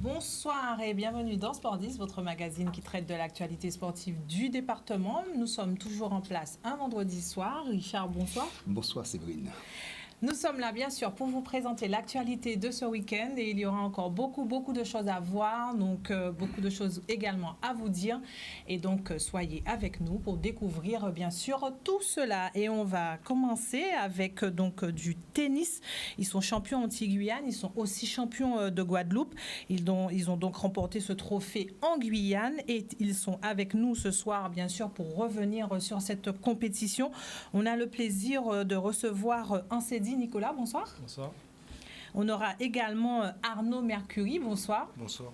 Bonsoir et bienvenue dans Sport 10, votre magazine qui traite de l'actualité sportive du département. Nous sommes toujours en place un vendredi soir. Richard, bonsoir. Bonsoir Séverine. Nous sommes là, bien sûr, pour vous présenter l'actualité de ce week-end et il y aura encore beaucoup de choses à voir, donc beaucoup de choses également à vous dire. Et donc, soyez avec nous pour découvrir, bien sûr, tout cela. Et on va commencer avec donc du tennis. Ils sont champions anti-Guyane, ils sont aussi champions de Guadeloupe. Ils ont donc remporté ce trophée en Guyane et ils sont avec nous ce soir, bien sûr, pour revenir sur cette compétition. On a le plaisir de recevoir Ansedi Nicolas, bonsoir. Bonsoir. On aura également Arnaud Mercury, bonsoir. Bonsoir.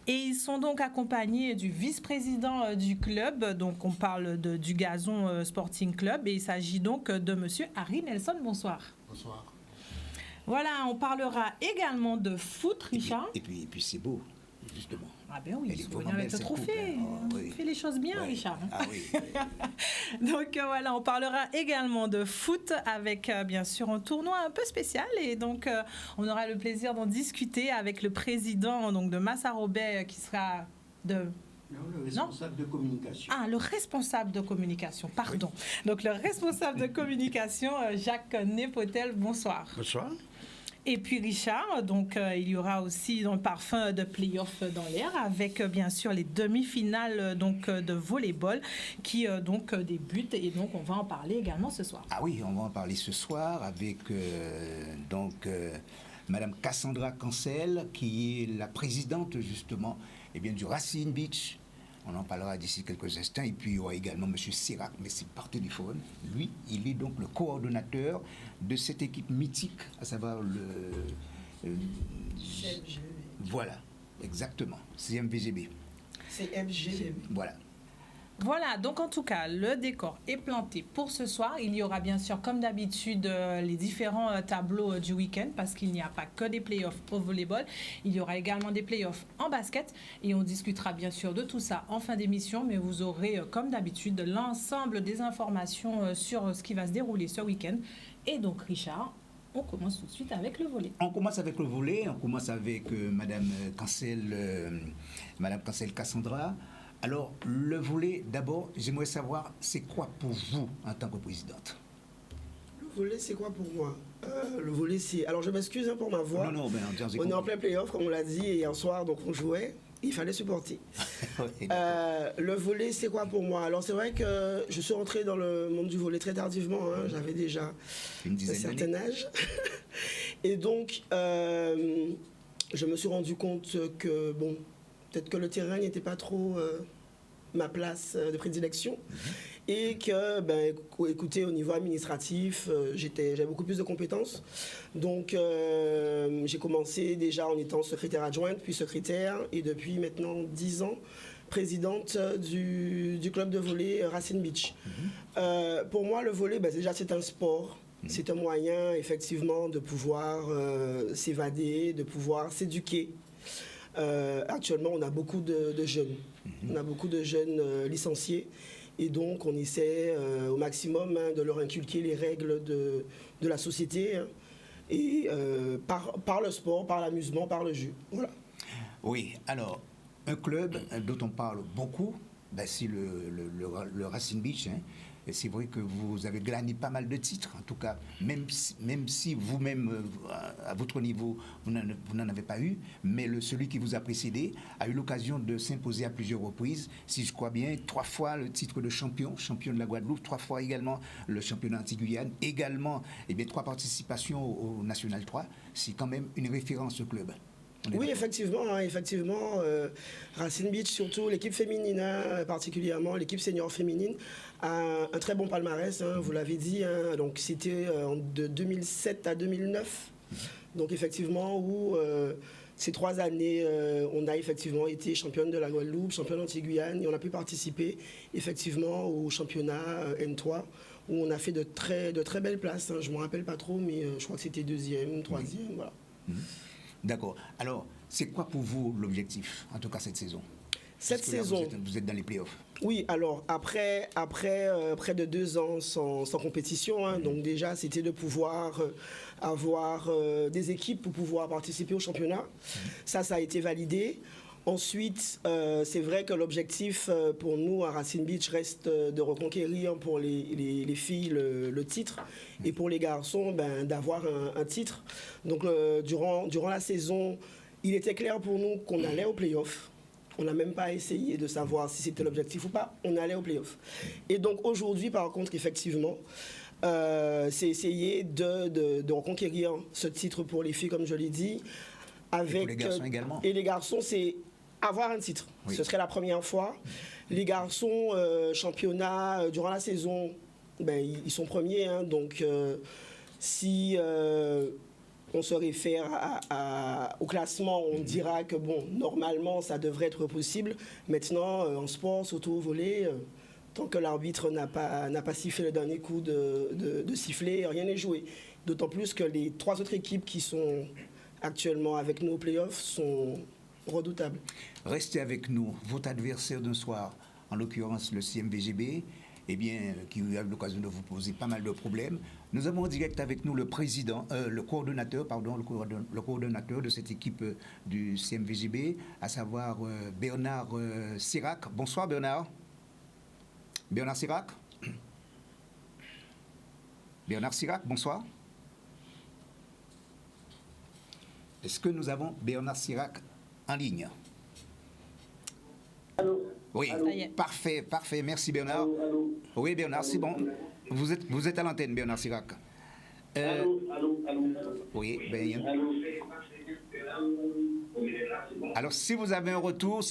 Et ils sont donc accompagnés du vice-président du club, donc on parle du Gazon Sporting Club, et il s'agit donc de monsieur Harry Nelson, bonsoir. Bonsoir. Voilà, on parlera également de foot, Richard. Et puis c'est beau, justement. Ah ben oui, Elle il est faut venir vraiment avec le belle, cette trophée. coupe, hein. Oh, oui. On fait les choses bien, Ouais. Richard. Ah oui. Donc voilà, on parlera également de foot avec bien sûr un tournoi un peu spécial et donc on aura le plaisir d'en discuter avec le président donc de Massa Robert qui sera de... Non, le responsable de communication. Ah, le responsable de communication, pardon. Oui. Donc le responsable de communication, Jacques Nepotel, bonsoir. Bonsoir. Et puis Richard, donc il y aura aussi dans le parfum de play-off dans l'air avec bien sûr les demi-finales donc de volleyball qui donc débutent et donc on va en parler également ce soir. Ah oui, on va en parler ce soir avec Madame Cassandra Cancel qui est la présidente justement du Racine Beach. On en parlera d'ici quelques instants. Et puis, il y aura également M. Sirac, mais c'est par téléphone. Lui, il est donc le coordonnateur de cette équipe mythique, à savoir le CMGB. Voilà, exactement. CMVGB. CMGB. Voilà. Voilà, donc en tout cas, le décor est planté pour ce soir. Il y aura bien sûr, comme d'habitude, les différents tableaux du week-end parce qu'il n'y a pas que des playoffs au volleyball. Il y aura également des playoffs en basket et on discutera bien sûr de tout ça en fin d'émission, mais vous aurez, comme d'habitude, l'ensemble des informations sur ce qui va se dérouler ce week-end. Et donc, Richard, on commence tout de suite avec le volley. On commence avec le volley, on commence avec Madame Cancel Cassandra. Alors, le volley, d'abord, j'aimerais savoir, c'est quoi pour vous en tant que présidente? Le volley, c'est quoi pour moi? Le volley, c'est... Alors, je m'excuse pour ma voix. Non, mais on est en plein play-off, comme on l'a dit, et hier soir, donc on jouait. Il fallait supporter. Oui, le volley, c'est quoi pour moi? Alors, c'est vrai que je suis rentrée dans le monde du volley très tardivement. Hein. J'avais déjà un certain âge. Et donc, je me suis rendu compte que, bon, peut-être que le terrain n'était pas trop ma place de prédilection et que, écoutez, au niveau administratif, j'avais beaucoup plus de compétences. Donc, j'ai commencé déjà en étant secrétaire adjointe, puis secrétaire, et depuis maintenant 10 ans, présidente du club de volley Racine Beach. Pour moi, le volley, déjà, c'est un sport. C'est un moyen, effectivement, de pouvoir s'évader, de pouvoir s'éduquer. Actuellement, on a beaucoup de jeunes. On a beaucoup de jeunes licenciés. Et donc, on essaie au maximum de leur inculquer les règles de la société. Et par le sport, par l'amusement, par le jeu. Voilà. Oui, alors, un club dont on parle beaucoup, c'est le Racine Beach. Hein. Et c'est vrai que vous avez glané pas mal de titres, en tout cas, même si vous-même, à votre niveau, vous n'en avez pas eu, mais celui qui vous a précédé a eu l'occasion de s'imposer à plusieurs reprises, si je crois bien, 3 fois le titre de champion de la Guadeloupe, 3 fois également le championnat anti-Guyane, également 3 participations au National 3. C'est quand même une référence au club. Oui, effectivement, Racine Beach, surtout l'équipe féminine, particulièrement l'équipe senior féminine, a un très bon palmarès, vous l'avez dit, donc c'était de 2007 à 2009, donc effectivement où ces 3 années, on a effectivement été championne de la Guadeloupe, championne anti-Guyane, et on a pu participer effectivement au championnat N3, où on a fait de très belles places, je ne me rappelle pas trop, mais je crois que c'était 2e, 3e, voilà. D'accord. Alors, c'est quoi pour vous l'objectif, en tout cas cette saison? Cette saison. Vous êtes dans les playoffs. Oui, alors après près de 2 ans sans compétition, hein, donc déjà c'était de pouvoir avoir des équipes pour pouvoir participer au championnat. Ça a été validé. Ensuite, c'est vrai que l'objectif pour nous à Racine Beach reste de reconquérir pour les filles le titre et pour les garçons d'avoir un titre. Donc durant la saison, il était clair pour nous qu'on allait au play-off. On n'a même pas essayé de savoir si c'était l'objectif ou pas. On allait au play-off. Et donc aujourd'hui, par contre, effectivement, c'est essayer de reconquérir ce titre pour les filles, comme je l'ai dit. Avec, et pour les garçons également. Et les garçons, c'est avoir un titre. Oui. Ce serait la première fois. Les garçons, championnat, durant la saison, ils sont premiers. Hein, donc, si on se réfère au classement, on dira que, bon, normalement, ça devrait être possible. Maintenant, en sport, surtout au volley, tant que l'arbitre n'a pas sifflé le dernier coup de sifflet, rien n'est joué. D'autant plus que les 3 autres équipes qui sont actuellement avec nous au play-off sont redoutables. Restez avec nous. Votre adversaire d'un soir, en l'occurrence le CMVGB, eh bien, qui a eu l'occasion de vous poser pas mal de problèmes. Nous avons en direct avec nous le coordonnateur de cette équipe du CMVGB, à savoir Bernard Sirac. Bonsoir Bernard. Bernard Sirac. Bernard Sirac, bonsoir. Est-ce que nous avons Bernard Sirac en ligne? Allô? Oui, allô? Parfait, merci Bernard. Allô? Oui Bernard, c'est bon. Vous êtes à l'antenne Bernard Sirac. Allô? Oui, alors si vous avez un retour,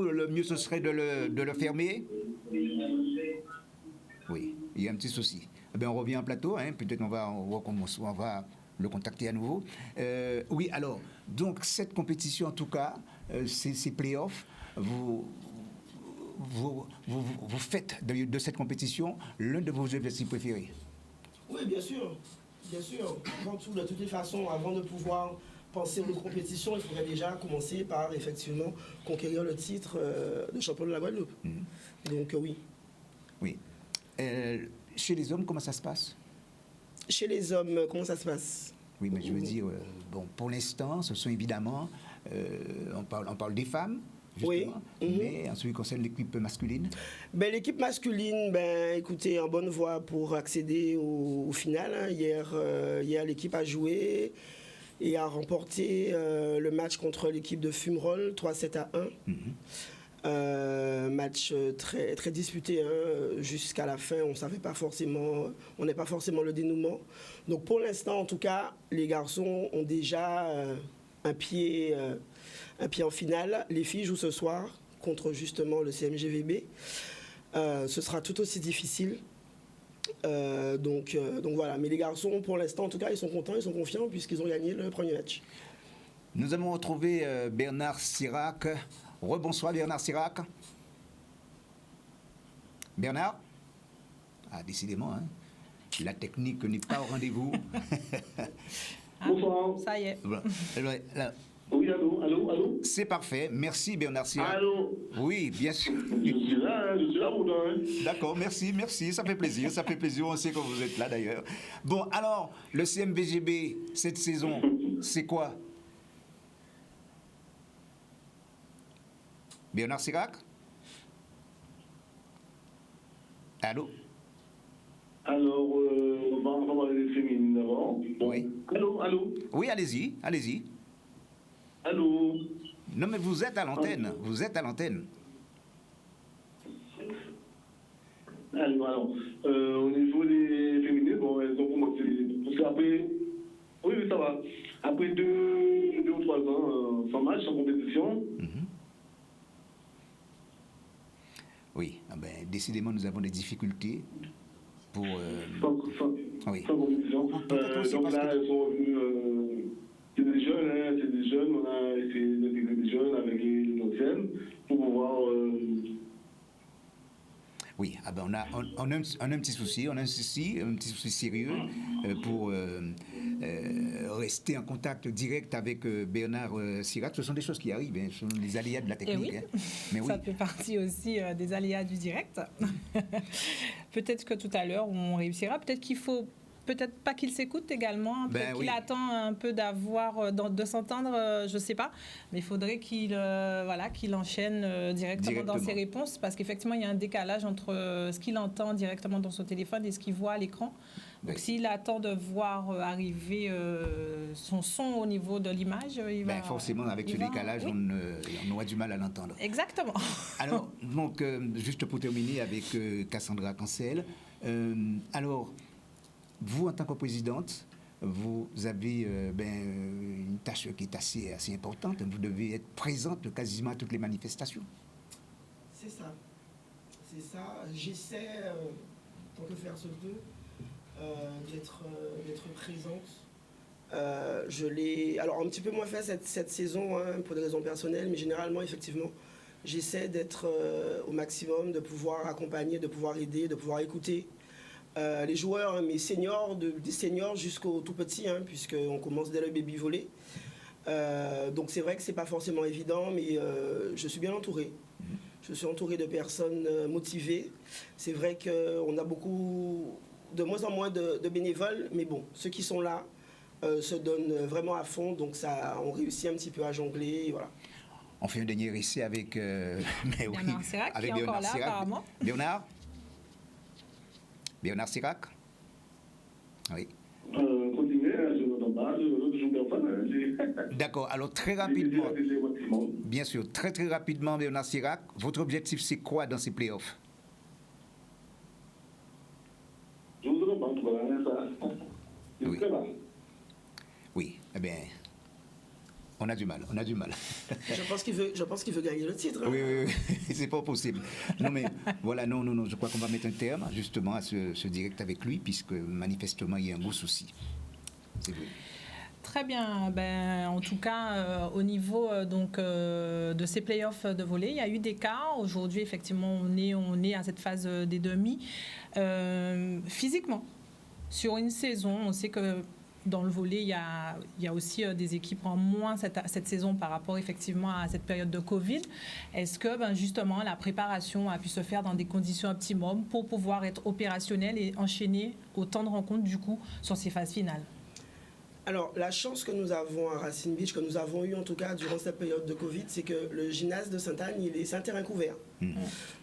le mieux ce serait de le fermer. Oui, il y a un petit souci. On revient en plateau, hein, peut-être on va le contacter à nouveau. Oui, alors, donc cette compétition, en tout cas, ces playoffs, vous faites de cette compétition l'un de vos objectifs préférés. Oui, bien sûr. Avant tout, de toutes les façons, avant de pouvoir penser aux compétitions, il faudrait déjà commencer par, effectivement, conquérir le titre de champion de la Guadeloupe. Donc, oui. Oui. Chez les hommes, comment ça se passe? Chez les hommes, comment ça se passe? Oui, mais je veux dire, bon, pour l'instant, ce sont évidemment, on parle des femmes, justement, oui. Mais en ce qui concerne l'équipe masculine? L'équipe masculine, écoutez, en bonne voie pour accéder au final. Hein. Hier, l'équipe a joué et a remporté le match contre l'équipe de Fumerol, 3-7-1. Match très, très disputé, hein. Jusqu'à la fin, on n'est pas forcément le dénouement. Donc pour l'instant, en tout cas, les garçons ont déjà un pied en finale. Les filles jouent ce soir contre justement le CMGVB. Ce sera tout aussi difficile. Donc voilà, mais les garçons, pour l'instant, en tout cas, ils sont contents, ils sont confiants puisqu'ils ont gagné le premier match. Nous avons retrouvé Bernard Sirac. Rebonsoir Bernard Sirac. Bernard? Ah, décidément, hein. La technique n'est pas au rendez-vous. Bonsoir. Ça y est. Oui, allô? C'est parfait. Merci Bernard Sirac. Allô? Oui, bien sûr. Je suis là, Boudin. D'accord, merci. Ça fait plaisir, on sait que vous êtes là d'ailleurs. Bon, alors, le CMVGB, cette saison, c'est quoi? Bernard Sirac? Allô? Alors, on va parler des féminines d'abord. Bon. Oui. Allô? Oui, allez-y. Allô? Non, mais vous êtes à l'antenne. Alors, au niveau des féminines, bon, elles ont commencé. Parce qu'après, oui, ça va. Après 2 ou 3 ans sans match, sans compétition. Oui, décidément, nous avons des difficultés pour... Sans compétition. Donc là, elles sont venues... c'est des jeunes, on a essayé d'intégrer des jeunes avec une ancienne pour pouvoir... Oui, on a un petit souci, un petit souci sérieux pour rester en contact direct avec Bernard Sirac. Ce sont des choses qui arrivent, hein, ce sont les aléas de la technique. Oui. Hein. Mais ça fait partie aussi des aléas du direct. Peut-être que tout à l'heure, on réussira. Peut-être qu'il faut... Peut-être pas qu'il s'écoute également, peut-être qu'il attend un peu de s'entendre, je ne sais pas, mais il faudrait qu'il enchaîne directement dans ses réponses, parce qu'effectivement, il y a un décalage entre ce qu'il entend directement dans son téléphone et ce qu'il voit à l'écran. Donc, s'il attend de voir arriver son son au niveau de l'image, il va... Forcément, avec ce décalage, on aura du mal à l'entendre. Exactement. Alors, donc, juste pour terminer avec Cassandra Cancel, alors... Vous, en tant que présidente, vous avez une tâche qui est assez importante. Vous devez être présente quasiment à toutes les manifestations. C'est ça. J'essaie, tant que faire se peut, d'être présente. Alors, un petit peu moins fait cette saison, hein, pour des raisons personnelles, mais généralement, effectivement, j'essaie d'être au maximum, de pouvoir accompagner, de pouvoir aider, de pouvoir écouter. Les joueurs, mais seniors, des seniors jusqu'aux tout petits, hein, puisqu'on commence dès le baby volley. Donc c'est vrai que c'est pas forcément évident, mais je suis bien entouré. Je suis entouré de personnes motivées. C'est vrai qu'on a de moins en moins de bénévoles, mais bon, ceux qui sont là se donnent vraiment à fond, donc on réussit un petit peu à jongler, et voilà. On fait un dernier essai avec Bernard Sirac, qui est encore là, apparemment. Bernard Sirac. Oui. Continuez, je n'entends pas, je ne personne. D'accord, alors très rapidement, bien sûr, très rapidement, Bernard Sirac, votre objectif c'est quoi dans ces playoffs? Je vous entends pas, oui. Oui, eh bien, on a du mal. Je pense qu'il veut gagner le titre. Hein. Oui, c'est pas possible. Non, mais voilà, non, je crois qu'on va mettre un terme justement à ce direct avec lui, puisque manifestement, il y a un gros souci. C'est vrai. Très bien. En tout cas, au niveau de ces playoffs de volley, il y a eu des cas. Aujourd'hui, effectivement, on est à cette phase des demi. Physiquement, sur une saison, on sait que dans le volley, il y a aussi des équipes en moins cette saison par rapport effectivement à cette période de Covid. Est-ce que justement la préparation a pu se faire dans des conditions optimum pour pouvoir être opérationnel et enchaîner autant de rencontres du coup sur ces phases finales? Alors, la chance que nous avons à Racine Beach, que nous avons eu en tout cas durant cette période de Covid, c'est que le gymnase de Sainte-Anne, c'est un terrain couvert.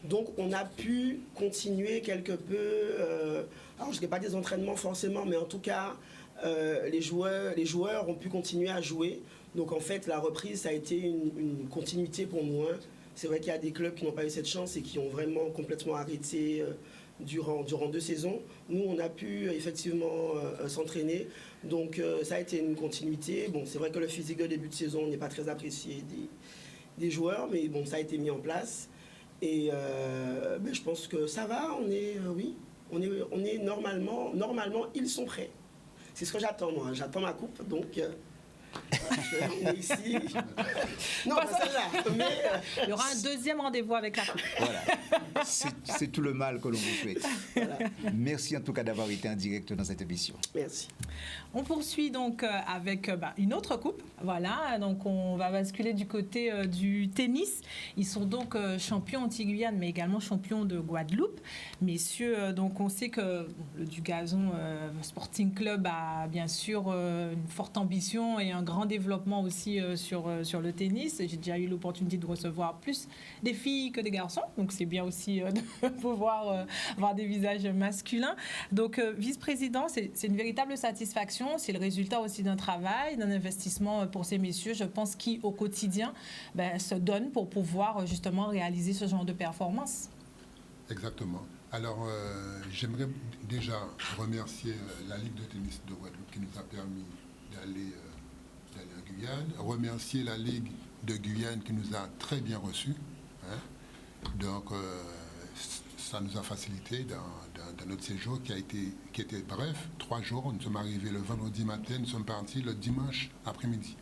Donc, on a pu continuer quelque peu, alors je ne dis pas des entraînements forcément, mais en tout cas, les joueurs ont pu continuer à jouer. Donc, en fait, la reprise, ça a été une continuité pour nous. Hein. C'est vrai qu'il y a des clubs qui n'ont pas eu cette chance et qui ont vraiment complètement arrêté durant 2 saisons. Nous, on a pu effectivement s'entraîner. Donc, ça a été une continuité. Bon, c'est vrai que le physique de début de saison n'est pas très apprécié des joueurs, mais bon, ça a été mis en place. Et je pense que ça va. On est normalement, ils sont prêts. C'est ce que j'attends, moi. J'attends ma coupe, donc... on est ici. Non, pas celle-là. Il y aura un deuxième rendez-vous avec la coupe. Voilà. C'est tout le mal que l'on vous souhaite. Voilà. Merci en tout cas d'avoir été en direct dans cette émission. Merci. On poursuit donc avec une autre coupe. Voilà, donc on va basculer du côté du tennis. Ils sont donc champions anti-Guyane, mais également champions de Guadeloupe. Messieurs, donc on sait que le Dugazon Sporting Club a bien sûr une forte ambition et un grand développement aussi sur le tennis. J'ai déjà eu l'opportunité de recevoir plus des filles que des garçons, donc c'est bien aussi de pouvoir voir des visages masculins. Donc vice-président, c'est une véritable satisfaction, c'est le résultat aussi d'un travail, d'un investissement pour ces messieurs, je pense, qui au quotidien se donnent pour pouvoir justement réaliser ce genre de performance. Exactement. Alors, j'aimerais déjà remercier la Ligue de tennis de Guadeloupe qui nous a permis d'aller en Guyane, remercier la Ligue de Guyane qui nous a très bien reçus. Hein. Donc, ça nous a facilité dans notre séjour qui était bref, 3 jours. Nous sommes arrivés le vendredi matin, nous sommes partis le dimanche après-midi.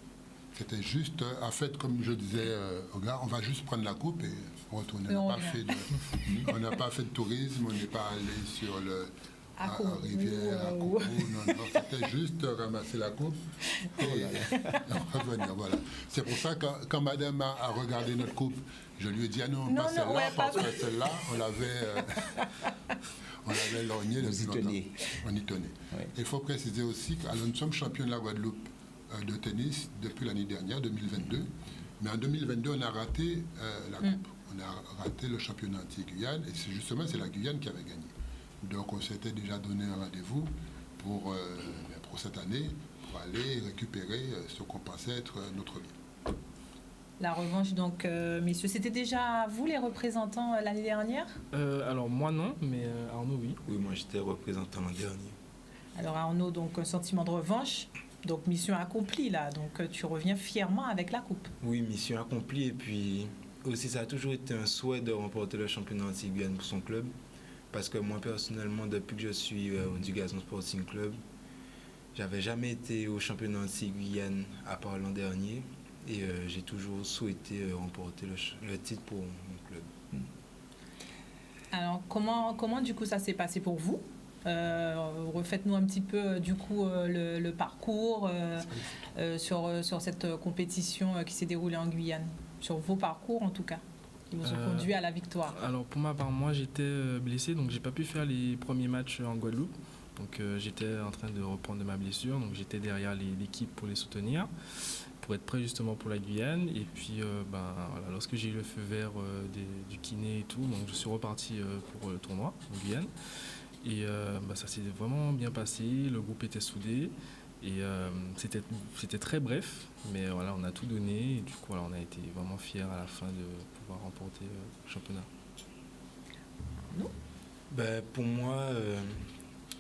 C'était juste, en fait, comme je disais au gars, on va juste prendre la coupe et retourner. On n'a pas fait de tourisme, on n'est pas allé sur la rivière, à Kourou, non, c'était juste ramasser la coupe et revenir, voilà. C'est pour ça que quand madame a regardé notre coupe, je lui ai dit, ah non, pas celle-là, parce que celle-là, on l'avait lorgnée depuis longtemps. On y tenait. Ouais. Il faut préciser aussi que nous sommes champions de la Guadeloupe de tennis depuis l'année dernière, 2022, mais en 2022, on a raté la coupe. On a raté le championnat anti-Guyane, et c'est la Guyane qui avait gagné. Donc on s'était déjà donné un rendez-vous pour cette année, pour aller récupérer ce qu'on pensait être notre bien. La revanche, donc, messieurs, c'était déjà vous les représentants l'année dernière ? Alors moi non, mais Arnaud oui. Oui, moi j'étais représentant l'an dernier. Alors Arnaud, donc un sentiment de revanche, donc mission accomplie là, donc tu reviens fièrement avec la coupe. Oui, mission accomplie, et puis aussi ça a toujours été un souhait de remporter le championnat anti-Guyane pour son club. Parce que moi, personnellement, depuis que je suis au Dugazon Sporting Club, j'avais jamais été au championnat anti-Guyane à part l'an dernier. Et j'ai toujours souhaité remporter le titre pour mon club. Alors, comment du coup, ça s'est passé pour vous ? Refaites-nous un petit peu, du coup, le parcours sur cette compétition qui s'est déroulée en Guyane. Sur vos parcours, en tout cas. Qui vous ont conduit à la victoire. Alors pour ma part, moi j'étais blessé, donc j'ai pas pu faire les premiers matchs en Guadeloupe. Donc j'étais en train de reprendre ma blessure, donc j'étais derrière l'équipe pour les soutenir, pour être prêt justement pour la Guyane. Et puis voilà, lorsque j'ai eu le feu vert du kiné et tout, donc je suis reparti pour le tournoi en Guyane. Et ça s'est vraiment bien passé, le groupe était soudé. Et c'était très bref, mais voilà, on a tout donné. Et du coup, voilà, on a été vraiment fiers à la fin de pouvoir remporter le championnat. Pour moi,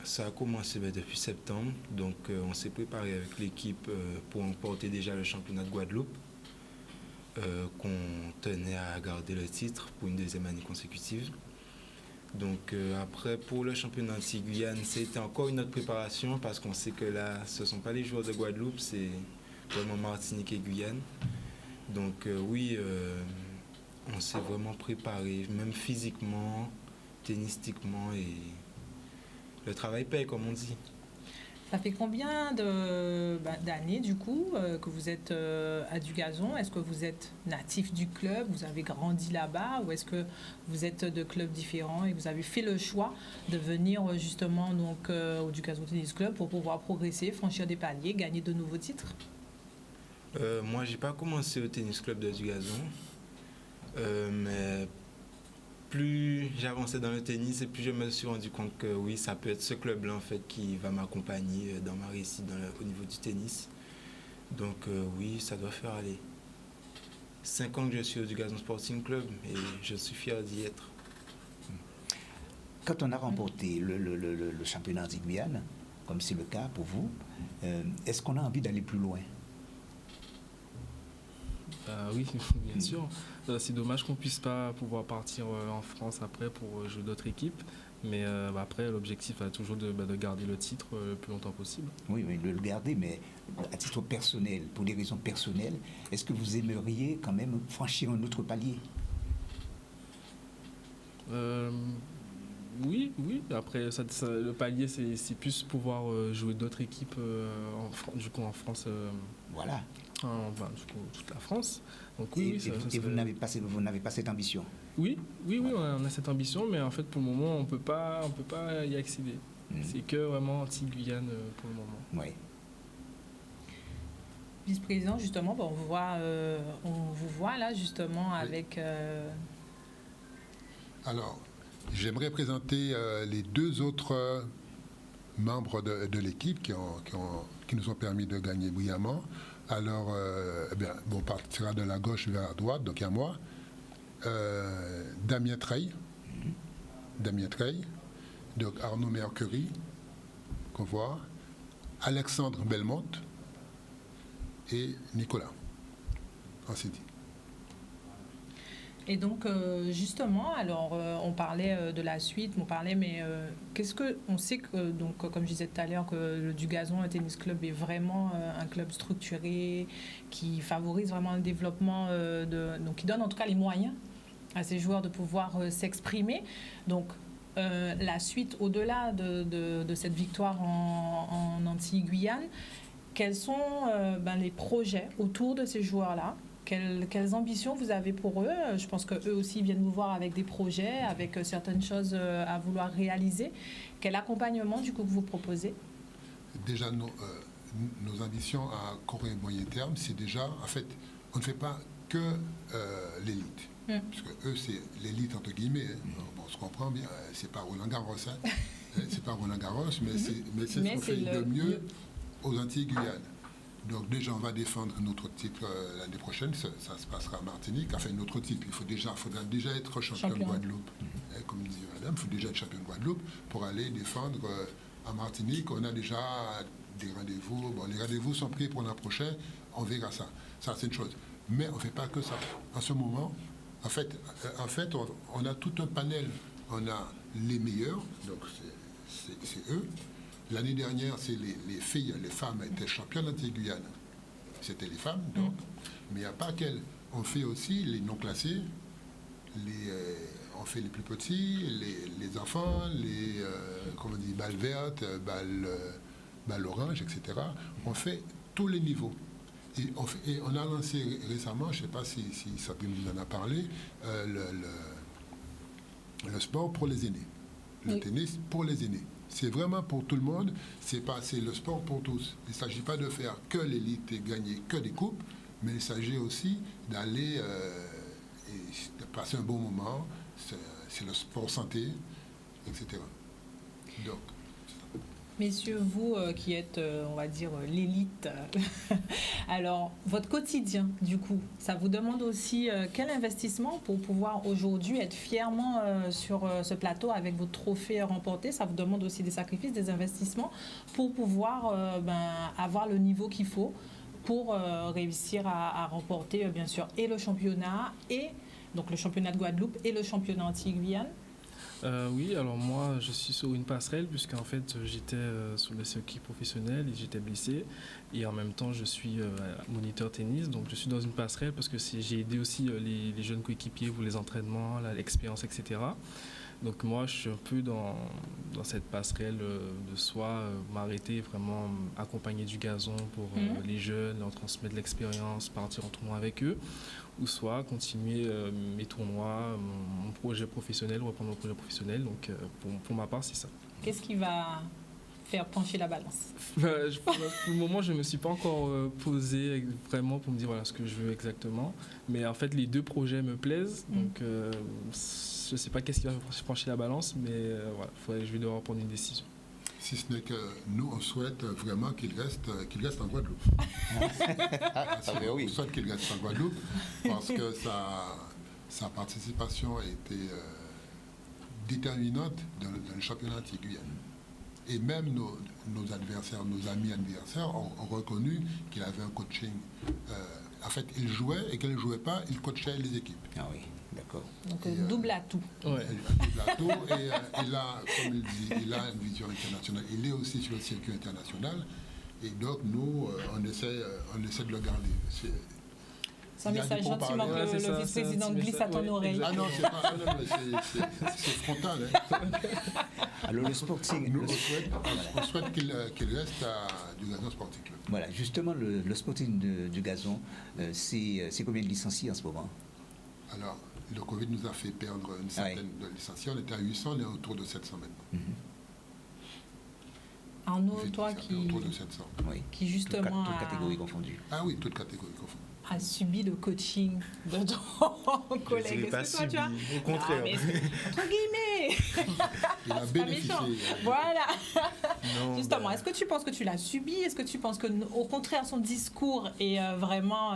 ça a commencé depuis septembre. Donc, on s'est préparé avec l'équipe pour remporter déjà le championnat de Guadeloupe, qu'on tenait à garder le titre pour une deuxième année consécutive. Donc après, pour le championnat anti-Guyane, c'était encore une autre préparation parce qu'on sait que là, ce ne sont pas les joueurs de Guadeloupe, c'est vraiment Martinique et Guyane. Donc oui, on s'est vraiment préparé, même physiquement, tennistiquement, et le travail paye, comme on dit. Ça fait combien d'années, du coup, que vous êtes à Dugazon ? Est-ce que vous êtes natif du club ? Vous avez grandi là-bas ? Ou est-ce que vous êtes de clubs différents et vous avez fait le choix de venir justement donc, au Dugazon Tennis Club pour pouvoir progresser, franchir des paliers, gagner de nouveaux titres ? Moi, je n'ai pas commencé au Tennis Club de Dugazon, mais plus j'avançais dans le tennis et plus je me suis rendu compte que oui, ça peut être ce club-là en fait qui va m'accompagner dans ma réussite au niveau du tennis. Donc oui, ça doit faire aller 5 ans que je suis au Dugazon Sporting Club et je suis fier d'y être. Quand on a remporté le championnat anti-Guyane, comme c'est le cas pour vous, est-ce qu'on a envie d'aller plus loin ? Oui, bien sûr. C'est dommage qu'on ne puisse pas pouvoir partir en France après pour jouer d'autres équipes. Mais après, l'objectif est toujours de garder le titre le plus longtemps possible. Oui, de le garder, mais à titre personnel, pour des raisons personnelles, est-ce que vous aimeriez quand même franchir un autre palier ? Oui. Après, le palier, c'est plus pouvoir jouer d'autres équipes en France. Voilà. Toute la France. Donc, et vous n'avez pas cette ambition ? Oui, on a cette ambition, mais en fait, pour le moment, on peut pas y accéder. C'est que vraiment anti-Guyane pour le moment. Oui. Vice-président, justement, on vous voit là, justement, oui. Avec... Alors, j'aimerais présenter les deux autres membres de l'équipe qui nous ont permis de gagner brillamment. Alors, on partira de la gauche vers la droite, donc il y a moi, Damien Treille, donc Arnaud Mercury, qu'on voit, Alexandre Belmont et Nicolas, ainsi dit. Et donc, justement, alors, on parlait de la suite, mais qu'est-ce que... On sait que, donc, comme je disais tout à l'heure, que le Dugazon Tennis Club est vraiment un club structuré, qui favorise vraiment le développement, donc qui donne en tout cas les moyens à ces joueurs de pouvoir s'exprimer. Donc, la suite, au-delà de cette victoire en Antilles-Guyane, quels sont les projets autour de ces joueurs-là? Quelles ambitions vous avez pour eux? Je pense qu'eux aussi viennent vous voir avec des projets, avec certaines choses à vouloir réaliser. Quel accompagnement du coup que vous proposez? Déjà, nos ambitions à court et moyen terme, c'est déjà, en fait, on ne fait pas que l'élite. Parce que eux, c'est l'élite entre guillemets. Bon, on se comprend bien, c'est pas Roland Garros. C'est pas Roland Garros, mais c'est ce qu'on fait de mieux aux Antilles-Guyane. Donc déjà, on va défendre notre titre l'année prochaine, ça se passera à Martinique. Enfin, notre titre, faudra déjà être champion de Guadeloupe. Comme disait madame, il faut déjà être champion de Guadeloupe pour aller défendre à Martinique. On a déjà des rendez-vous. Bon, les rendez-vous sont pris pour l'an prochain, on verra ça. Ça, c'est une chose. Mais on ne fait pas que ça. En ce moment, en fait, on a tout un panel. On a les meilleurs, donc c'est eux. L'année dernière, c'est les filles, les femmes étaient championnes d'Antilles-Guyane. C'était les femmes, donc. Mais il n'y a pas qu'elles. On fait aussi les non classés, on fait les plus petits, les enfants, comment on dit, balles vertes, balles oranges, etc. On fait tous les niveaux. Et on a lancé récemment, je ne sais pas si Sabine vous en a parlé, le sport pour les aînés. Le tennis pour les aînés. C'est vraiment pour tout le monde, c'est le sport pour tous. Il ne s'agit pas de faire que l'élite et gagner que des coupes, mais il s'agit aussi d'aller et de passer un bon moment. C'est le sport santé, etc. Donc, messieurs, vous qui êtes, on va dire, l'élite, alors votre quotidien, du coup, ça vous demande aussi quel investissement pour pouvoir aujourd'hui être fièrement sur ce plateau avec votre trophée remporté? Ça vous demande aussi des sacrifices, des investissements pour pouvoir avoir le niveau qu'il faut pour réussir à remporter, bien sûr, et le championnat, et donc le championnat de Guadeloupe et le championnat Antilles-Guyane? Oui, alors moi je suis sur une passerelle puisqu'en fait j'étais sur le circuit professionnel et j'étais blessé et en même temps je suis moniteur tennis, donc je suis dans une passerelle parce que j'ai aidé aussi les jeunes coéquipiers pour les entraînements, l'expérience, etc. Donc moi je suis un peu dans cette passerelle de soit m'arrêter vraiment accompagner du gazon pour les jeunes, leur transmettre de l'expérience, partir en tournoi avec eux, ou soit continuer mes tournois, mon projet professionnel, reprendre mon projet professionnel. Donc pour ma part, c'est ça. Qu'est-ce qui va faire pencher la balance? Pour le moment, je ne me suis pas encore posé vraiment pour me dire voilà ce que je veux exactement. Mais en fait, les deux projets me plaisent. Donc je ne sais pas qu'est-ce qui va pencher la balance, mais voilà, je vais devoir prendre une décision. Si ce n'est que nous, on souhaite vraiment qu'il reste en Guadeloupe. On souhaite qu'il reste en Guadeloupe parce que sa participation a été déterminante dans le championnat Antilles-Guyane. Et même nos adversaires, nos amis adversaires ont reconnu qu'il avait un coaching. En fait, il jouait et quand il ne jouait pas, il coachait les équipes. Ah oui. D'accord. Donc double atout. Ouais. Double atout et il a, comme il dit, il a une vision internationale. Il est aussi sur le circuit international et donc nous, on essaie de le garder. C'est un message gentiment que le vice-président glisse à ton oreille. Ah non, c'est pas c'est frontal. Hein. Alors le Sporting... On souhaite qu'il reste du Gazon Sporting Club. Voilà, justement, le Sporting du Gazon, c'est combien de licenciés en ce moment? Alors, le Covid nous a fait perdre une certaine de licenciés. On était à 800, on est autour de 700 maintenant. Arnaud, toi qui, autour de 700. Oui. Qui justement toutes catégories confondues. Ah oui, toutes catégories confondues. A subi le coaching de ton collègue. Je ne l'ai pas subi, au contraire. Entre guillemets. Il a bénéficié. Voilà. Non, justement, est-ce que tu penses que tu l'as subi? Est-ce que tu penses que, au contraire, son discours est vraiment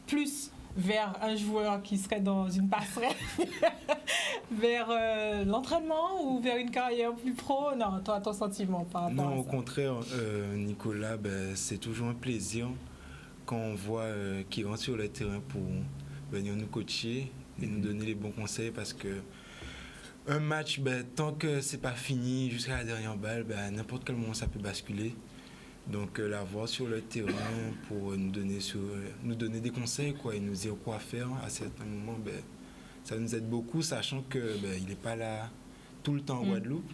plus vers un joueur qui serait dans une passerelle vers l'entraînement ou vers une carrière plus pro? Non, toi, ton sentiment par rapport à ça? Non, au contraire, Nicolas, c'est toujours un plaisir quand on voit qu'il rentre sur le terrain pour venir nous coacher, et nous donner les bons conseils parce que un match, tant que c'est pas fini jusqu'à la dernière balle, n'importe quel moment ça peut basculer. Donc l'avoir sur le terrain pour nous donner des conseils quoi, et nous dire quoi faire à certains moments, ça nous aide beaucoup, sachant que il n'est pas là tout le temps en Guadeloupe,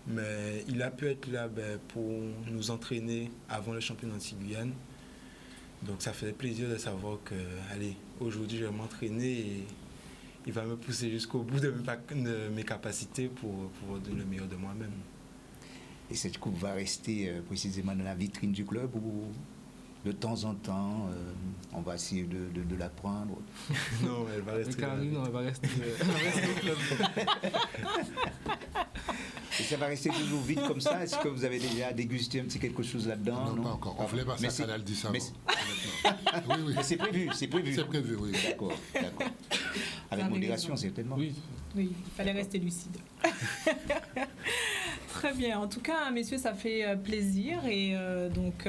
mais il a pu être là pour nous entraîner avant le championnat de Guyane. Donc ça fait plaisir de savoir que, allez, aujourd'hui je vais m'entraîner et il va me pousser jusqu'au bout de mes capacités pour pouvoir donner le meilleur de moi-même. Et cette coupe va rester précisément dans la vitrine du club ou de temps en temps on va essayer de la prendre? Non, elle va rester. Elle va rester au club. Et ça va rester toujours vide comme ça? Est-ce que vous avez déjà dégusté un petit quelque chose là-dedans? Non, pas encore. On voulait passer à Canal 10 avant. Oui. Mais c'est prévu. C'est prévu, oui. D'accord. Avec modération, certainement. Oui, il fallait rester lucide. Très bien. En tout cas, messieurs, ça fait plaisir. Et donc,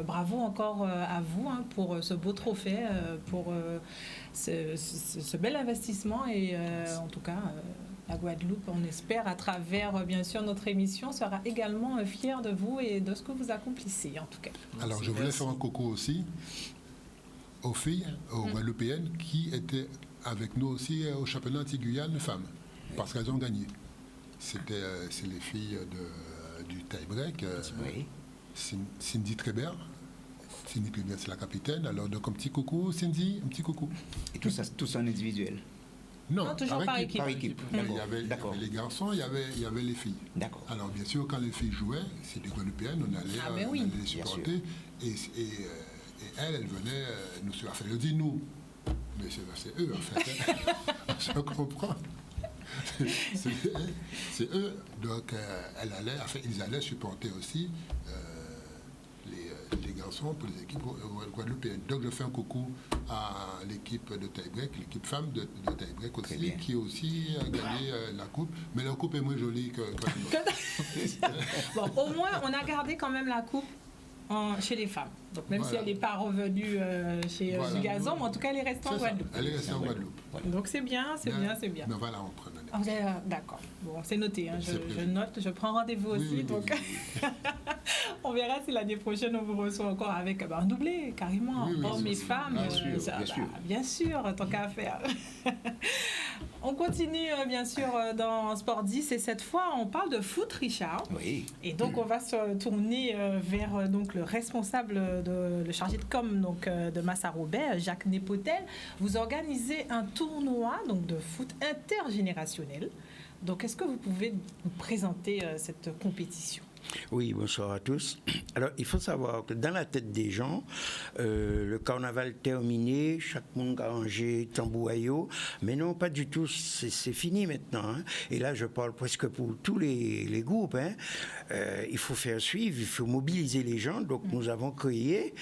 bravo encore à vous pour ce beau trophée, pour ce bel investissement. Et en tout cas, la Guadeloupe, on espère, à travers, bien sûr, notre émission, sera également fière de vous et de ce que vous accomplissez, en tout cas. Alors, je voulais faire un coucou aussi aux filles, aux Guadeloupéennes, qui étaient avec nous aussi au championnat anti-Guyane femmes, parce qu'elles ont gagné. C'est les filles du tie-break, Cindy Trébert. Cindy Trébert, c'est la capitaine. Alors, donc, un petit coucou, Cindy, un petit coucou. Et tout ça en individuel? Non, toujours par équipe. Il y avait les garçons, il y avait les filles. D'accord. Alors, bien sûr, quand les filles jouaient, c'était Guadeloupéennes, on allait les supporter. Et elles venaient nous suivre. Enfin, je dis nous, mais c'est eux, en fait. Je comprends. C'est eux. Donc, ils allaient supporter aussi les garçons pour les équipes guadeloupéennes. Donc, je fais un coucou à l'équipe de tie-break, l'équipe femme de tie-break aussi, qui a aussi gagné la coupe. Mais la coupe est moins jolie que la Bon, au moins, on a gardé quand même la coupe chez les femmes. Donc, même si elle n'est pas revenue chez Gazon, mais en tout cas, elle est restée en Guadeloupe. Elle est restée en Guadeloupe. Donc, c'est bien. Mais voilà, on prend d'accord. Bon, c'est noté. Je note, je prends rendez-vous aussi. Donc, on verra si l'année prochaine, on vous reçoit encore avec un doublé, carrément. Hommes et femmes. Bien sûr, tant qu'à faire. On continue, bien sûr, dans Sport 10. Et cette fois, on parle de foot, Richard. Oui. Et donc, on va se tourner vers le responsable, le chargé de com de Massa-Robert, Jacques Népotel. Vous organisez un tournoi de foot intergénérationnel. Donc, est-ce que vous pouvez nous présenter cette compétition? Oui, bonsoir à tous. Alors, il faut savoir que dans la tête des gens, le carnaval terminé, chaque monde a rangé tambour, mais non, pas du tout, c'est fini maintenant. Hein. Et là, je parle presque pour tous les groupes. Hein. Il faut faire suivre, il faut mobiliser les gens. Donc, nous avons créé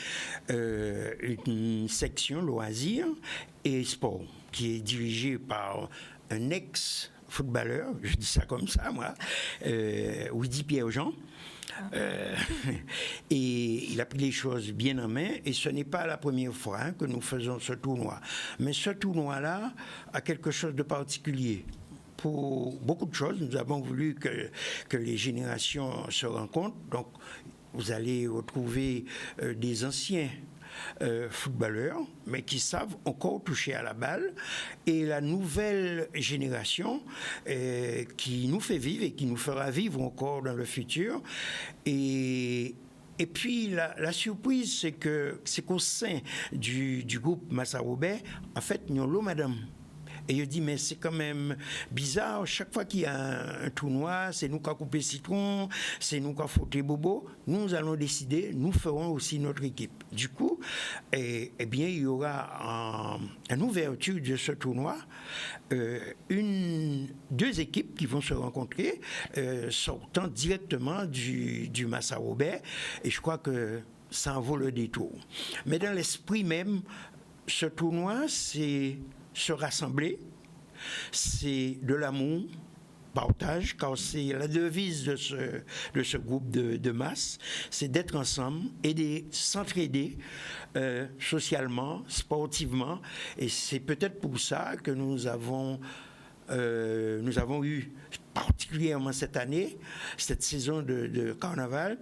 une section loisirs et sport qui est dirigée par un ex-footballeur, je dis ça comme ça, moi, Widi Pierre-Jean. Et il a pris les choses bien en main, et ce n'est pas la première fois que nous faisons ce tournoi. Mais ce tournoi-là a quelque chose de particulier. Pour beaucoup de choses, nous avons voulu que les générations se rencontrent. Donc, vous allez retrouver des anciens footballeurs, mais qui savent encore toucher à la balle, et la nouvelle génération qui nous fait vivre et qui nous fera vivre encore dans le futur. Et puis la surprise, c'est qu'au sein du groupe Massa-Robert, en fait, nous avons madame. Et je dis, mais c'est quand même bizarre, chaque fois qu'il y a un tournoi, c'est nous qui avons coupé citron, c'est nous qui avons fauté bobo, nous allons décider, nous ferons aussi notre équipe. Du coup, eh bien, il y aura en ouverture de ce tournoi, deux équipes qui vont se rencontrer, sortant directement du Massa-Robert, et je crois que ça en vaut le détour. Mais dans l'esprit même, ce tournoi, c'est se rassembler, c'est de l'amour, partage, car c'est la devise de ce groupe de masse, c'est d'être ensemble, s'entraider socialement, sportivement, et c'est peut-être pour ça que nous avons eu, particulièrement cette année, cette saison de carnaval,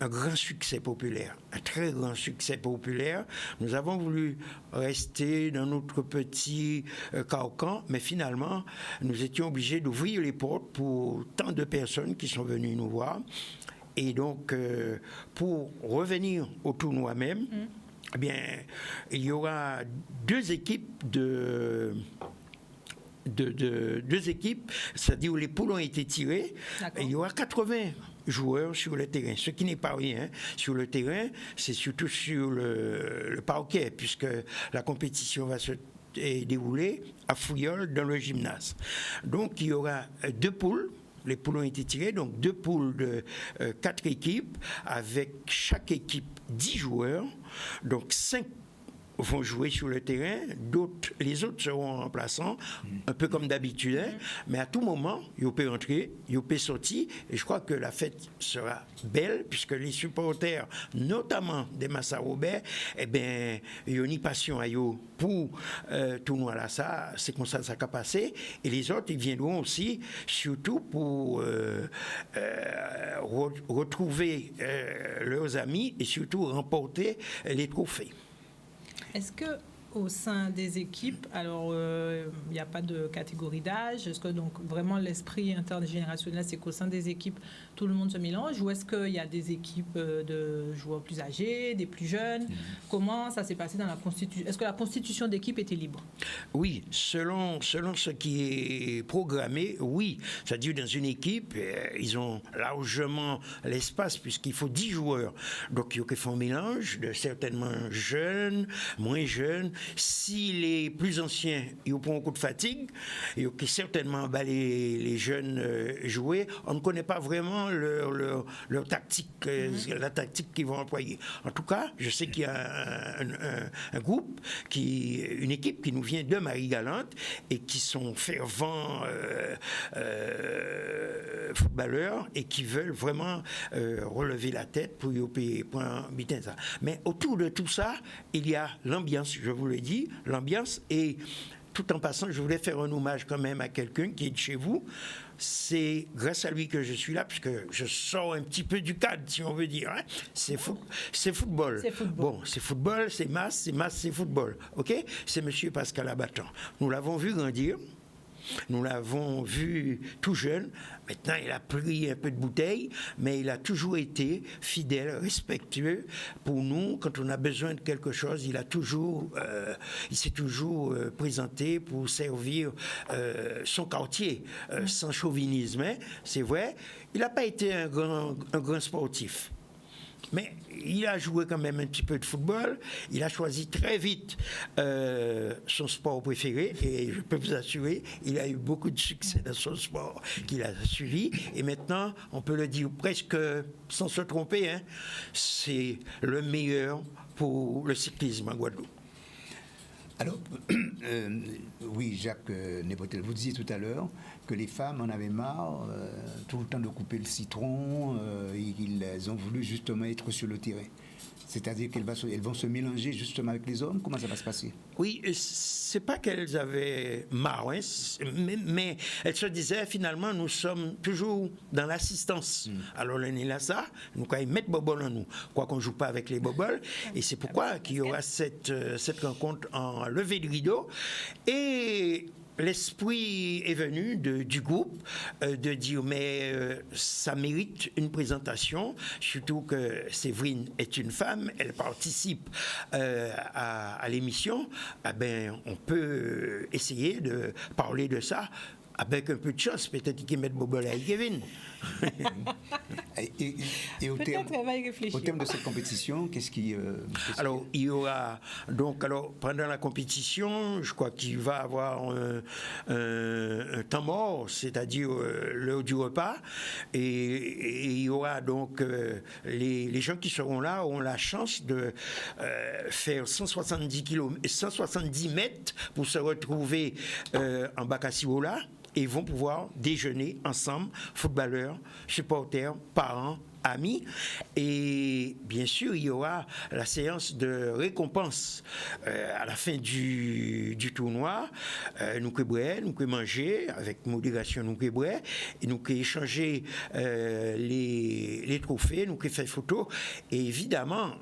un grand succès populaire, un très grand succès populaire. Nous avons voulu rester dans notre petit carcan, mais finalement, nous étions obligés d'ouvrir les portes pour tant de personnes qui sont venues nous voir. Et donc, pour revenir au tournoi même, eh bien, il y aura deux équipes deux équipes, c'est-à-dire où les poules ont été tirées. Il y aura 80 joueurs sur le terrain, ce qui n'est pas rien. Sur le terrain, c'est surtout sur le parquet, puisque la compétition va se dérouler à Fouillol dans le gymnase. Donc il y aura deux poules. Les poules ont été tirées, donc deux poules de 4 équipes, avec chaque équipe 10 joueurs, donc 5 vont jouer sur le terrain, les autres seront remplaçants, un peu comme d'habitude, hein, mais à tout moment, ils peuvent entrer, ils peuvent sortir, et je crois que la fête sera belle, puisque les supporters, notamment des Massa-Robert, eh bien, ils ont une passion à eux pour tournoi là, ça, c'est comme ça ça va passer, et les autres, ils viendront aussi, surtout pour retrouver leurs amis, et surtout remporter les trophées. Est-ce que au sein des équipes, alors il n'y a pas de catégorie d'âge, est-ce que donc vraiment l'esprit intergénérationnel, c'est qu'au sein des équipes, tout le monde se mélange, ou est-ce qu'il y a des équipes de joueurs plus âgés, des plus jeunes? Comment ça s'est passé dans la constitution? Est-ce que la constitution d'équipe était libre? Oui, selon ce qui est programmé, oui. C'est-à-dire dans une équipe, ils ont largement l'espace puisqu'il faut 10 joueurs. Donc il y a un mélange de certainement jeunes, moins jeunes. Si les plus anciens, ils ont beaucoup de fatigue, il y a certainement les jeunes jouer. On ne connaît pas vraiment leur tactique, la tactique qu'ils vont employer. En tout cas, je sais qu'il y a un groupe, une équipe qui nous vient de Marie-Galante et qui sont fervents footballeurs et qui veulent vraiment relever la tête pour biter ça. Mais autour de tout ça, il y a l'ambiance, je vous le dis, l'ambiance. Et tout en passant, je voulais faire un hommage quand même à quelqu'un qui est de chez vous. C'est grâce à lui que je suis là, puisque je sors un petit peu du cadre, si on veut dire. Hein. C'est football. C'est football. Bon, c'est football, c'est masse, c'est football. OK? C'est M. Pascal Abattant. Nous l'avons vu grandir. Nous l'avons vu tout jeune. Maintenant, il a pris un peu de bouteille, mais il a toujours été fidèle, respectueux pour nous. Quand on a besoin de quelque chose, il s'est toujours présenté pour servir son quartier, sans chauvinisme. Hein, c'est vrai. Il n'a pas été un grand sportif. Mais il a joué quand même un petit peu de football. Il a choisi très vite son sport préféré. Et je peux vous assurer, il a eu beaucoup de succès dans son sport qu'il a suivi. Et maintenant, on peut le dire presque sans se tromper, hein, c'est le meilleur pour le cyclisme en Guadeloupe. Alors, oui, Jacques Népotel, vous disiez tout à l'heure que les femmes en avaient marre tout le temps de couper le citron et qu'elles ont voulu justement être sur le terrain. C'est-à-dire qu'elles vont se mélanger justement avec les hommes. Comment ça va se passer? Oui, c'est pas qu'elles avaient marre, hein, mais elles se disaient finalement nous sommes toujours dans l'assistance. Alors l'année là ça, nous quand ils mettent bobol en nous, quoi qu'on joue pas avec les boboles, et c'est pourquoi qu'il y aura cette rencontre en levée de rideau. Et l'esprit est venu du groupe de dire mais ça mérite une présentation, surtout que Séverine est une femme, elle participe à l'émission. Ah ben, on peut essayer de parler de ça avec un peu de chance, peut-être qu'ils mettent Bobol et Kevin. et au terme de cette compétition, qu'est-ce qui... Alors, il y aura... Donc, pendant la compétition, je crois qu'il va y avoir un temps mort, c'est-à-dire l'heure du repas, et il y aura donc... les gens qui seront là auront la chance de faire 170 mètres pour se retrouver en Bacassiola, et vont pouvoir déjeuner ensemble, footballeurs, supporters, parents, amis. Et bien sûr, il y aura la séance de récompense à la fin du tournoi. Nous pouvons boire, nous pouvons manger, avec modération, nous pouvons boire, et nous pouvons échanger les trophées, nous pouvons faire photo. Et évidemment,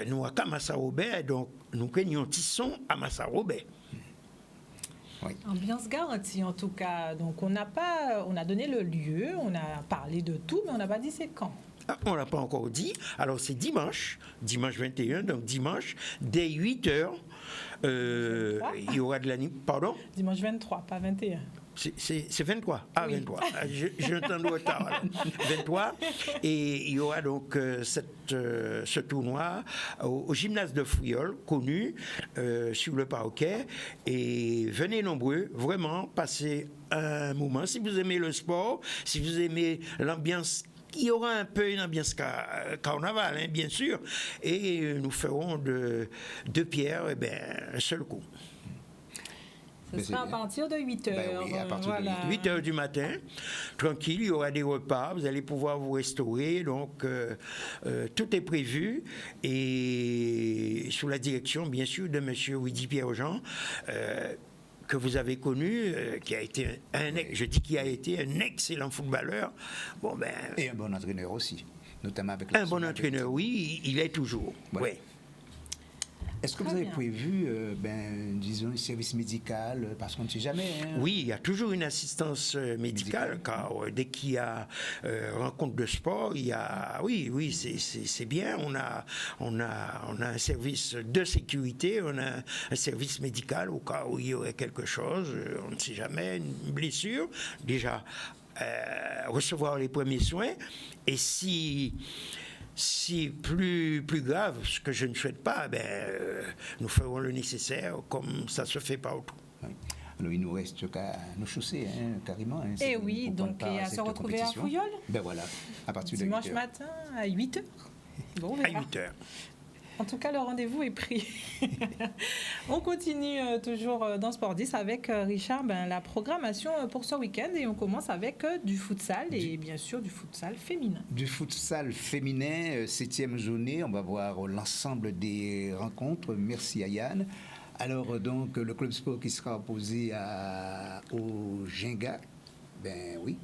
nous à Massa Robert, donc nous pouvons un petit son à Massa Robert. Oui. Ambiance garantie en tout cas. Donc on a donné le lieu, on a parlé de tout, mais on n'a pas dit c'est quand. On ne l'a pas encore dit. Alors, c'est dimanche 21, donc dimanche, dès 8h, il y aura de la nuit. Pardon? Dimanche 23, pas 21. C'est 23. Ah, oui. 23. J'ai un temps de retard. Alors. 23. Et il y aura donc ce tournoi au gymnase de Frioul, connu sur le parquet. Et venez nombreux, vraiment, passer un moment. Si vous aimez le sport, si vous aimez l'ambiance, il y aura un peu une ambiance carnaval, hein, bien sûr, et nous ferons de pierre un seul coup. Ce sera à partir de 8h. Oui, à partir de 8h du matin, tranquille, il y aura des repas, vous allez pouvoir vous restaurer, donc tout est prévu, et sous la direction, bien sûr, de M. Widi Pierre-Jean, que vous avez connu, qui a été qui a été un excellent footballeur. Et un bon entraîneur aussi, notamment avec un bon entraîneur, oui, il est toujours. Ouais. Ouais. Est-ce que vous avez prévu, disons, un service médical, parce qu'on ne sait jamais. Hein? Oui, il y a toujours une assistance médicale, car dès qu'il y a rencontre de sport, il y a, oui, c'est bien. On a un service de sécurité, on a un service médical au cas où il y aurait quelque chose, on ne sait jamais, une blessure. Déjà, recevoir les premiers soins, et si plus grave, ce que je ne souhaite pas, nous ferons le nécessaire comme ça se fait partout. Oui. Alors, il nous reste qu'à nous chausser, hein, carrément. Hein, et oui, donc et à se retrouver à Frioul. Ben voilà, à partir dimanche de 8h. Matin à 8h. Bon, à 8h. En tout cas, le rendez-vous est pris. On continue toujours dans Sport 10 avec Richard, la programmation pour ce week-end, et on commence avec du futsal et bien sûr du futsal féminin. Du futsal féminin, 7e journée, on va voir l'ensemble des rencontres. Merci à Yann. Alors donc le club sport qui sera opposé au Ginga, oui.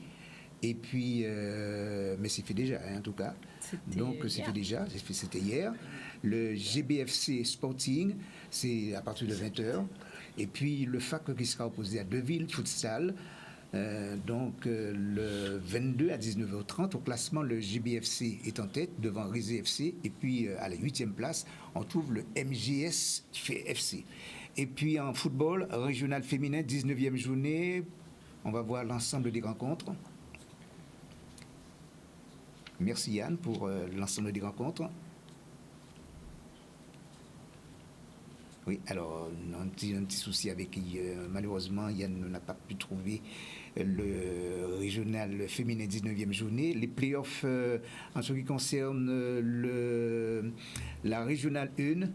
Et puis, mais c'est fait déjà, hein, en tout cas. Donc c'est fait déjà, c'était hier. Le GBFC Sporting, c'est à partir de 20h. Et puis le FAC qui sera opposé à Deville Futsal, le 22 à 19h30. Au classement, le GBFC est en tête devant Rizé FC. Et puis à la 8e place, on trouve le MGS FC. Et puis en football, régional féminin, 19e journée, on va voir l'ensemble des rencontres. Merci Yann pour l'ensemble des rencontres. Oui, alors un petit souci avec malheureusement Yann n'a pas pu trouver le régional féminin 19e journée. Les playoffs en ce qui concerne la régionale 1,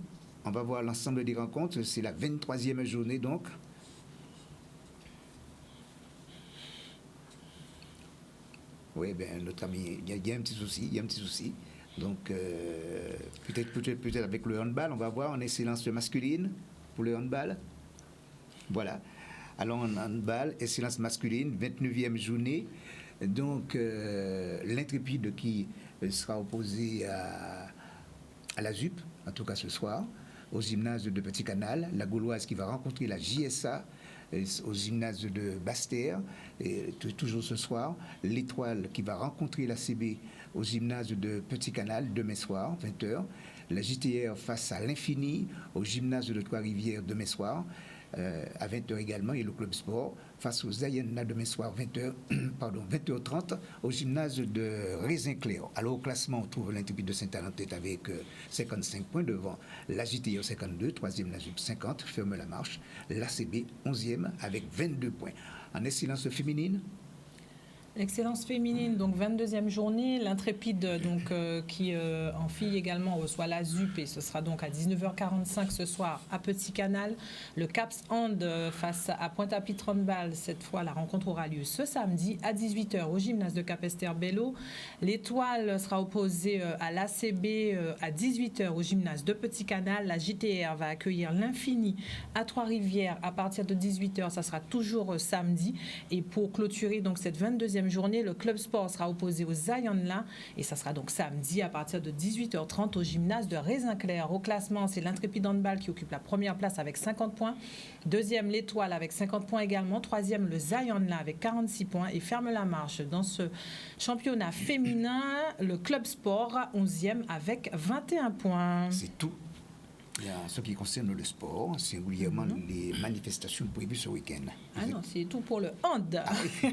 on va voir l'ensemble des rencontres, c'est la 23e journée donc. Oui, notre ami, il y a un petit souci, Donc, peut-être avec le handball, on va voir en excellence masculine pour le handball. Voilà. Alors, en handball, excellence masculine, 29e journée. Donc, l'Intrépide qui sera opposé à la ZUP, en tout cas ce soir, au gymnase de Petit Canal. La Gauloise qui va rencontrer la JSA au gymnase de Basse-Terre, toujours ce soir. L'Étoile qui va rencontrer la CB au gymnase de Petit Canal demain soir, 20h. La JTR face à l'Infini au gymnase de Trois-Rivières demain soir, à 20h également. Et le club sport face aux Ayena demain soir, 20h30 au gymnase de Raisin-Clair. Alors au classement, on trouve l'Intrépide de Saint-Anne en tête avec 55 points devant la JTR 52, 3e la ZUP 50, ferme la marche. L'ACB 11e avec 22 points. En excellence féminine, L'excellence féminine, donc 22e journée. L'Intrépide, donc, qui en fille également reçoit la ZUP et ce sera donc à 19h45 ce soir à Petit Canal. Le Caps Hand face à Pointe-à-Pitre Handball. Cette fois, la rencontre aura lieu ce samedi à 18h au gymnase de Capesterre-Bello. L'Étoile sera opposée à l'ACB à 18h au gymnase de Petit Canal. La JTR va accueillir l'Infini à Trois-Rivières à partir de 18h. Ça sera toujours samedi. Et pour clôturer donc cette 22e journée, le Club Sport sera opposé aux Zionla et ça sera donc samedi à partir de 18h30 au gymnase de Raisin-Clair. Au classement, c'est l'Intrépide Handball qui occupe la première place avec 50 points. Deuxième, l'Étoile avec 50 points également. Troisième, le Zionla avec 46 points et ferme la marche dans ce championnat féminin. Le Club Sport, 11e avec 21 points. C'est tout. En ce qui concerne le sport, singulièrement les manifestations prévues ce week-end. Ah non, c'est tout pour le hand. Ah oui,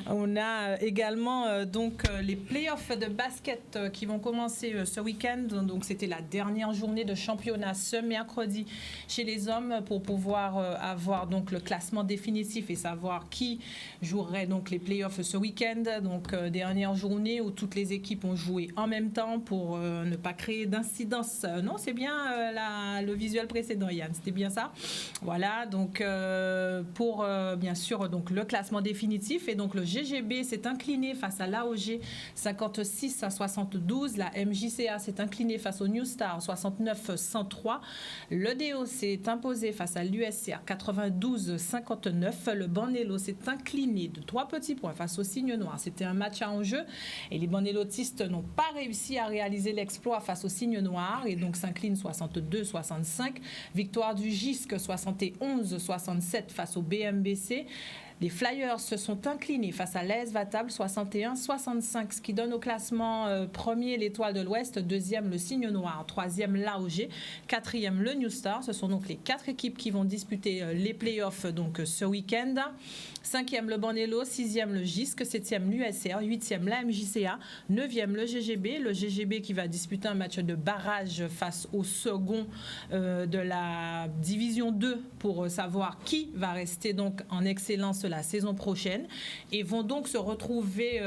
on a également donc les playoffs de basket qui vont commencer ce week-end. Donc c'était la dernière journée de championnat ce mercredi chez les hommes pour pouvoir avoir donc le classement définitif et savoir qui jouerait donc les playoffs ce week-end. Donc dernière journée où toutes les équipes ont joué en même temps pour ne pas créer d'incidence. Non, c'est bien le visuel précédent, Yann, c'était bien ça. Voilà, donc pour bien sûr donc le classement définitif et donc le GGB s'est incliné face à l'AOG 56 à 72, la MJCA s'est inclinée face au New Star 69-103, le DO s'est imposé face à l'USCR 92-59, le Banello s'est incliné de 3 petits points face au Signe Noir. C'était un match à enjeu et les Banelotistes n'ont pas réussi à réaliser l'exploit face au Signe Noir et donc s'inclinent 62-65. Victoire du GISC 71-67 face au BMBC. Les Flyers se sont inclinés face à l'AS Vatable 61-65, ce qui donne au classement premier l'Étoile de l'Ouest, deuxième le Signe Noir, troisième l'AOG, quatrième le New Star. Ce sont donc les 4 équipes qui vont disputer les playoffs donc ce week-end. Cinquième le Banello, sixième le GISC, septième l'USR, huitième la MJCA, neuvième le GGB qui va disputer un match de barrage face au second de la division 2 pour savoir qui va rester donc en excellence la saison prochaine et vont donc se retrouver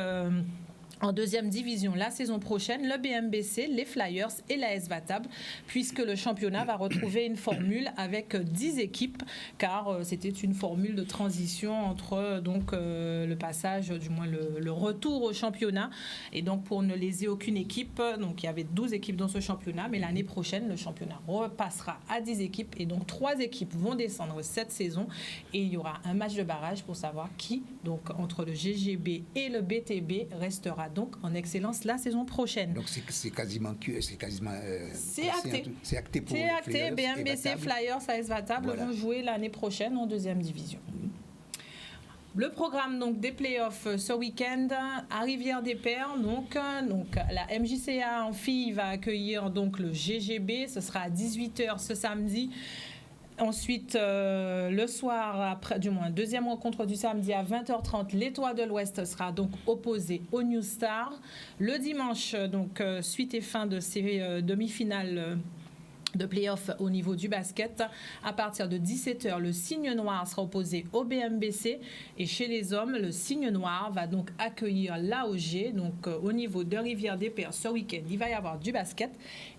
en deuxième division la saison prochaine, le BMBC, les Flyers et la l'AS Vatable, puisque le championnat va retrouver une formule avec 10 équipes, car c'était une formule de transition entre donc le passage, du moins le retour au championnat, et donc pour ne léser aucune équipe, donc il y avait 12 équipes dans ce championnat, mais l'année prochaine, le championnat repassera à 10 équipes, et donc 3 équipes vont descendre cette saison, et il y aura un match de barrage pour savoir qui, donc entre le GGB et le BTB, restera donc en excellence la saison prochaine. Donc c'est quasiment c'est acté. C'est acté pour c'est acté. BMBC, Flyers, AS Vatable vont jouer l'année prochaine en deuxième division. Le programme donc des playoffs ce week-end à Rivière-des-Pères, donc la MJCA en filles va accueillir donc le GGB. Ce sera à 18h ce samedi. Ensuite, le soir, après, du moins, deuxième rencontre du samedi à 20h30, l'Étoile de l'Ouest sera donc opposée au New Star. Le dimanche, donc, suite et fin de ces demi-finales de play-off au niveau du basket. À partir de 17h, le Signe Noir sera opposé au BMBC. Et chez les hommes, le Signe Noir va donc accueillir l'AOG. Donc, au niveau de Rivière-des-Pères, ce week-end, il va y avoir du basket.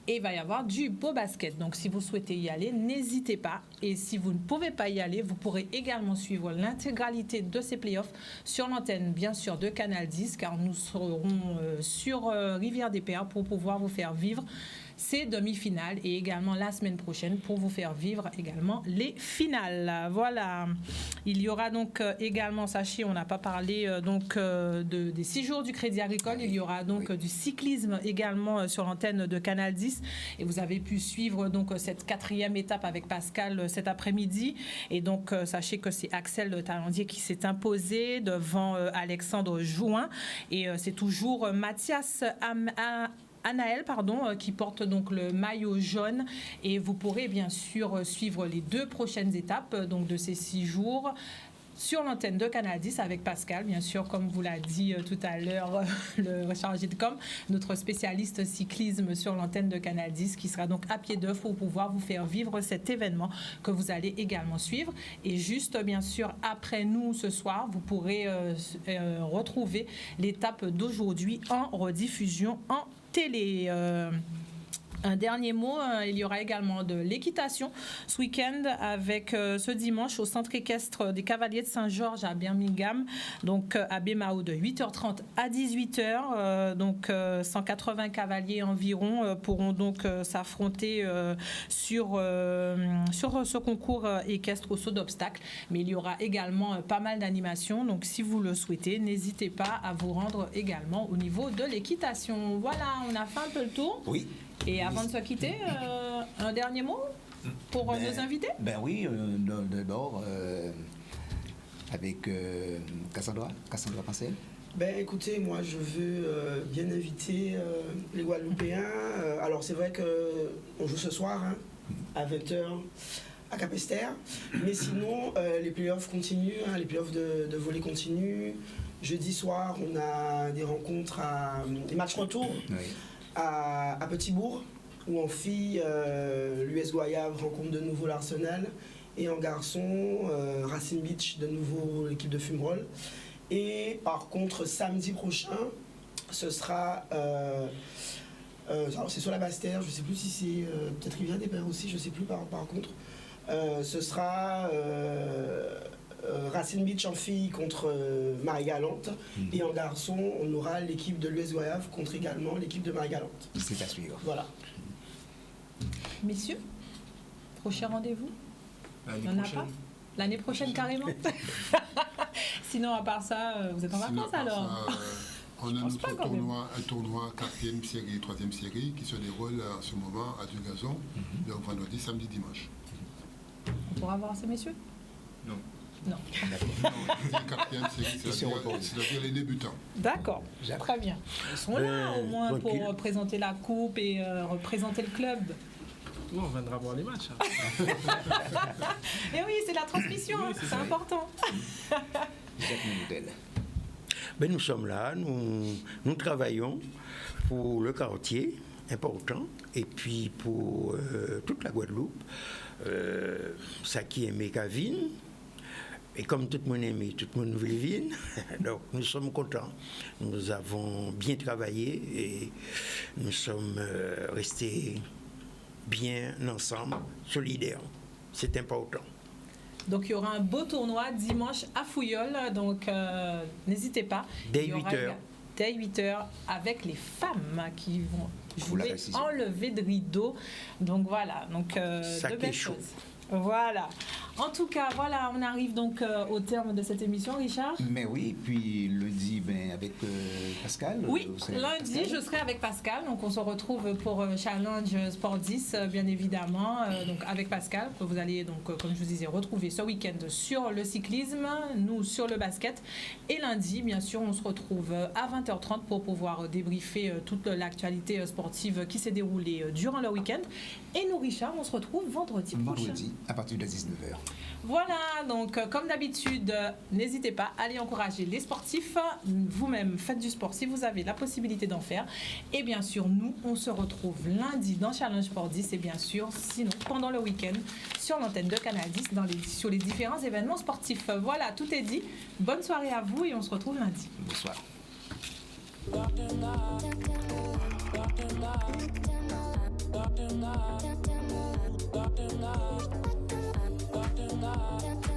Et il va y avoir du beau basket. Donc, si vous souhaitez y aller, n'hésitez pas. Et si vous ne pouvez pas y aller, vous pourrez également suivre l'intégralité de ces playoffs sur l'antenne, bien sûr, de Canal 10, car nous serons sur Rivière-des-Pères pour pouvoir vous faire vivre ces demi-finales et également la semaine prochaine pour vous faire vivre également les finales. Voilà. Il y aura donc également, sachez, on n'a pas parlé des 6 jours du Crédit Agricole. Il y aura donc du cyclisme également sur l'antenne de Canal 10. Et vous avez pu suivre donc cette 4e étape avec Pascal cet après-midi. Et donc, sachez que c'est Axel Talandier qui s'est imposé devant Alexandre Jouin. Et c'est toujours Mathias Anaël, qui porte donc le maillot jaune, et vous pourrez bien sûr suivre les 2 prochaines étapes donc de ces 6 jours. sur l'antenne de Canal 10 avec Pascal, bien sûr, comme vous l'a dit tout à l'heure le chargé de com, notre spécialiste cyclisme sur l'antenne de Canal 10 qui sera donc à pied d'œuvre pour pouvoir vous faire vivre cet événement que vous allez également suivre. Et juste, bien sûr, après nous ce soir, vous pourrez retrouver l'étape d'aujourd'hui en rediffusion en télé. Un dernier mot, il y aura également de l'équitation ce week-end avec ce dimanche au centre équestre des Cavaliers de Saint-Georges à Birmingham, donc à Bémao de 8h30 à 18h. Donc 180 cavaliers environ pourront donc s'affronter sur ce concours équestre au saut d'obstacles. Mais il y aura également pas mal d'animations. Donc si vous le souhaitez, n'hésitez pas à vous rendre également au niveau de l'équitation. Voilà, on a fait un peu le tour. Oui. Et avant de se quitter, un dernier mot pour nos invités? Ben oui, d'abord avec Cassandra Pancel. Ben écoutez, moi je veux bien inviter les Guadeloupéens. Alors c'est vrai qu'on joue ce soir à 20h à Capesterre, mais sinon les playoffs continuent, les playoffs de volley continuent. Jeudi soir, on a des rencontres, des matchs retour. Oui. À Petit-Bourg, où en filles, l'US Goyave rencontre de nouveau l'Arsenal, et en garçon, Racing Beach, de nouveau l'équipe de Fumerol. Et par contre, samedi prochain, ce sera, alors c'est sur la Basse-Terre, je ne sais plus si c'est peut-être Rivière-des-Pères aussi, je ne sais plus par contre. Ce sera Racing Beach en filles contre Marie-Galante, et en garçon on aura l'équipe de l'US Goyave contre également l'équipe de Marie-Galante. C'est à suivre. Voilà. Messieurs, prochain rendez-vous? L'année prochaine. Pas l'année prochaine carrément. Sinon à part ça, vous êtes en vacances alors? On a notre tournoi, un tournoi 4e série, 3e série qui se déroule en ce moment à Dugazon, donc vendredi, samedi, dimanche. On pourra voir ces messieurs? Non. Non. C'est-à-dire les débutants. D'accord, très bien. Ils sont là au moins tranquille. Pour présenter la coupe et représenter le club. Oui, on viendra voir les matchs. Et oui, c'est la transmission, oui, c'est important. Ben, nous sommes là, nous travaillons pour le quartier, important, et puis pour toute la Guadeloupe. Ça qui aime Cavine. Et comme tout le monde aime, tout le monde veut vivre, donc nous sommes contents. Nous avons bien travaillé et nous sommes restés bien ensemble, solidaires. C'est important. Donc il y aura un beau tournoi dimanche à Fouillol, donc n'hésitez pas. Dès 8h. Dès 8h avec les femmes qui vont jouer enlever de rideau. Donc voilà, donc de belles choses. Voilà. En tout cas, voilà, on arrive donc au terme de cette émission, Richard. Mais oui, puis lundi, avec Pascal. Oui, lundi, je serai avec Pascal. Donc, on se retrouve pour Challenge Sport 10, bien évidemment. Donc, avec Pascal, que vous allez, donc, comme je vous disais, retrouver ce week-end sur le cyclisme, nous sur le basket. Et lundi, bien sûr, on se retrouve à 20h30 pour pouvoir débriefer toute l'actualité sportive qui s'est déroulée durant le week-end. Et nous, Richard, on se retrouve vendredi prochain. Vendredi, à partir de 19h. Voilà, donc comme d'habitude, n'hésitez pas à aller encourager les sportifs. Vous-même, faites du sport si vous avez la possibilité d'en faire. Et bien sûr, nous, on se retrouve lundi dans Challenge Sport 10 et bien sûr, sinon, pendant le week-end, sur l'antenne de Canal 10, sur les différents événements sportifs. Voilà, tout est dit. Bonne soirée à vous et on se retrouve lundi. Bonsoir. Walking